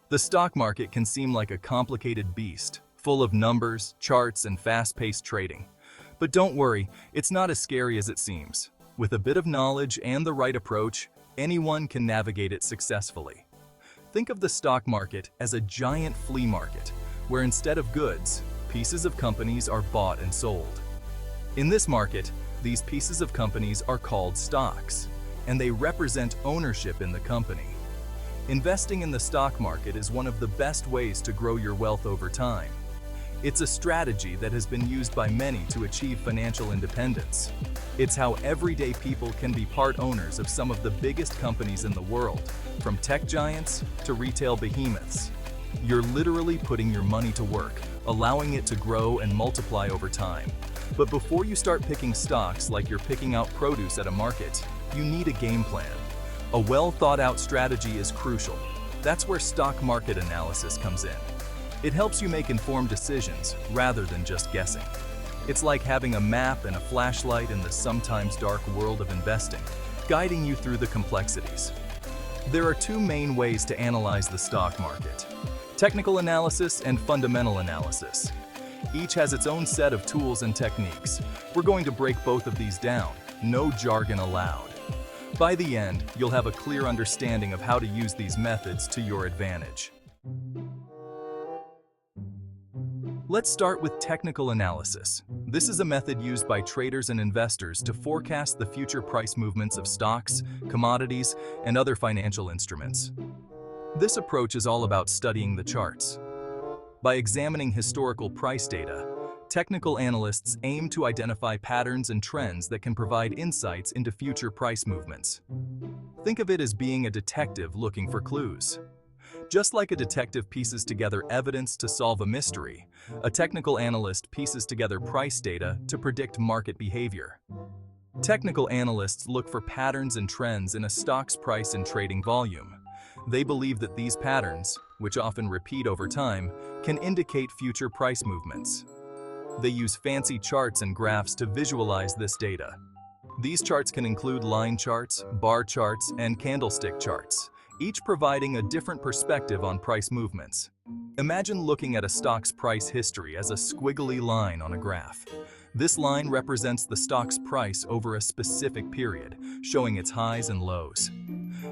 The stock market can seem like a complicated beast, full of numbers, charts, and fast-paced trading. But don't worry, it's not as scary as it seems. With a bit of knowledge and the right approach, anyone can navigate it successfully. Think of the stock market as a giant flea market, where instead of goods, pieces of companies are bought and sold. In this market, these pieces of companies are called stocks, and they represent ownership in the company. Investing in the stock market is one of the best ways to grow your wealth over time. It's a strategy that has been used by many to achieve financial independence. It's how everyday people can be part owners of some of the biggest companies in the world, from tech giants to retail behemoths. You're literally putting your money to work, allowing it to grow and multiply over time. But before you start picking stocks like you're picking out produce at a market, you need a game plan. A well-thought-out strategy is crucial. That's where stock market analysis comes in. It helps you make informed decisions rather than just guessing. It's like having a map and a flashlight in the sometimes dark world of investing, guiding you through the complexities. There are two main ways to analyze the stock market: technical analysis and fundamental analysis. Each has its own set of tools and techniques. We're going to break both of these down, no jargon allowed. By the end, you'll have a clear understanding of how to use these methods to your advantage. Let's start with technical analysis. This is a method used by traders and investors to forecast the future price movements of stocks, commodities, and other financial instruments. This approach is all about studying the charts. By examining historical price data, technical analysts aim to identify patterns and trends that can provide insights into future price movements. Think of it as being a detective looking for clues. Just like a detective pieces together evidence to solve a mystery, a technical analyst pieces together price data to predict market behavior. Technical analysts look for patterns and trends in a stock's price and trading volume. They believe that these patterns, which often repeat over time, can indicate future price movements. They use fancy charts and graphs to visualize this data. These charts can include line charts, bar charts, and candlestick charts, each providing a different perspective on price movements. Imagine looking at a stock's price history as a squiggly line on a graph. This line represents the stock's price over a specific period, showing its highs and lows.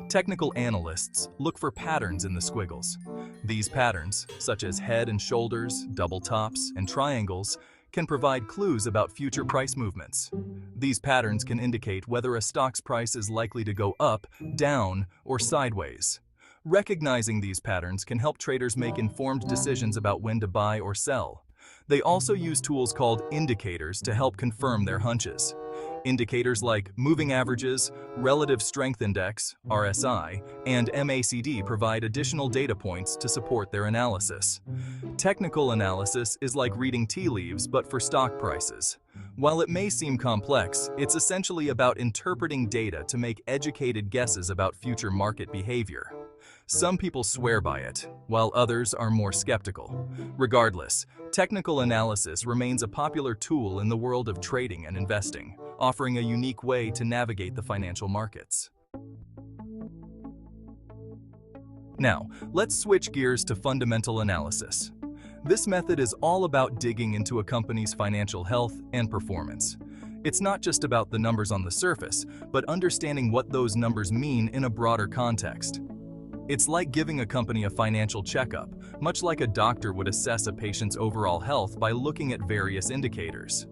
Technical analysts look for patterns in the squiggles. These patterns, such as head and shoulders, double tops, and triangles, can provide clues about future price movements. These patterns can indicate whether a stock's price is likely to go up, down, or sideways. Recognizing these patterns can help traders make informed decisions about when to buy or sell. They also use tools called indicators to help confirm their hunches. Indicators like moving averages, relative strength index, RSI, and MACD provide additional data points to support their analysis. Technical analysis is like reading tea leaves but for stock prices. While it may seem complex, it's essentially about interpreting data to make educated guesses about future market behavior. Some people swear by it, while others are more skeptical. Regardless, technical analysis remains a popular tool in the world of trading and investing, offering a unique way to navigate the financial markets. Now, let's switch gears to fundamental analysis. This method is all about digging into a company's financial health and performance. It's not just about the numbers on the surface, but understanding what those numbers mean in a broader context. It's like giving a company a financial checkup, much like a doctor would assess a patient's overall health by looking at various indicators.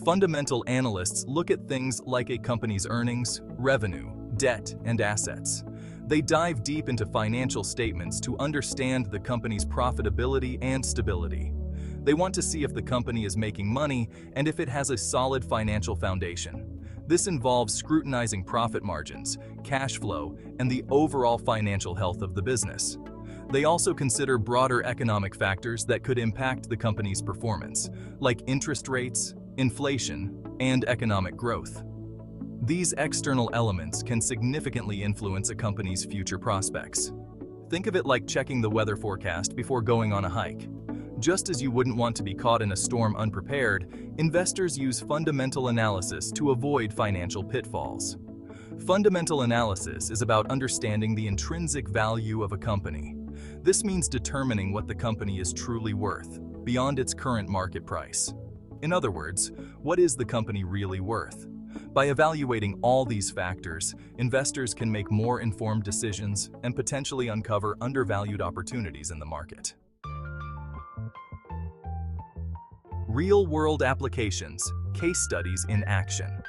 Fundamental analysts look at things like a company's earnings, revenue, debt, and assets. They dive deep into financial statements to understand the company's profitability and stability. They want to see if the company is making money and if it has a solid financial foundation. This involves scrutinizing profit margins, cash flow, and the overall financial health of the business. They also consider broader economic factors that could impact the company's performance, like interest rates, inflation, and economic growth. These external elements can significantly influence a company's future prospects. Think of it like checking the weather forecast before going on a hike. Just as you wouldn't want to be caught in a storm unprepared, investors use fundamental analysis to avoid financial pitfalls. Fundamental analysis is about understanding the intrinsic value of a company. This means determining what the company is truly worth, beyond its current market price. In other words, what is the company really worth? By evaluating all these factors, investors can make more informed decisions and potentially uncover undervalued opportunities in the market. Real-world applications, case studies in action.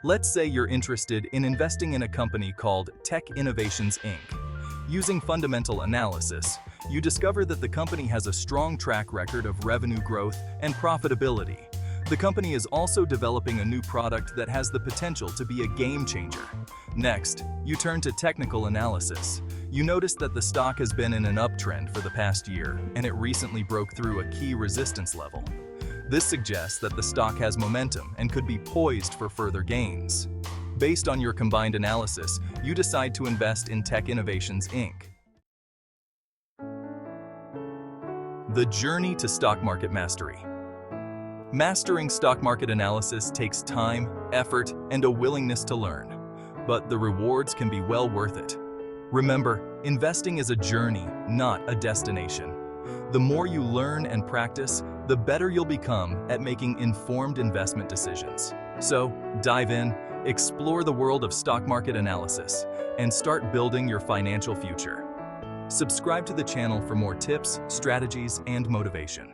Let's say you're interested in investing in a company called Tech Innovations Inc. Using fundamental analysis, you discover that the company has a strong track record of revenue growth and profitability. The company is also developing a new product that has the potential to be a game changer. Next, you turn to technical analysis. You notice that the stock has been in an uptrend for the past year, and it recently broke through a key resistance level. This suggests that the stock has momentum and could be poised for further gains. Based on your combined analysis, you decide to invest in Tech Innovations Inc. The journey to stock market mastery. Mastering stock market analysis takes time, effort, and a willingness to learn, but the rewards can be well worth it. Remember, investing is a journey, not a destination. The more you learn and practice, the better you'll become at making informed investment decisions. So, dive in, explore the world of stock market analysis, and start building your financial future. Subscribe to the channel for more tips, strategies, and motivation.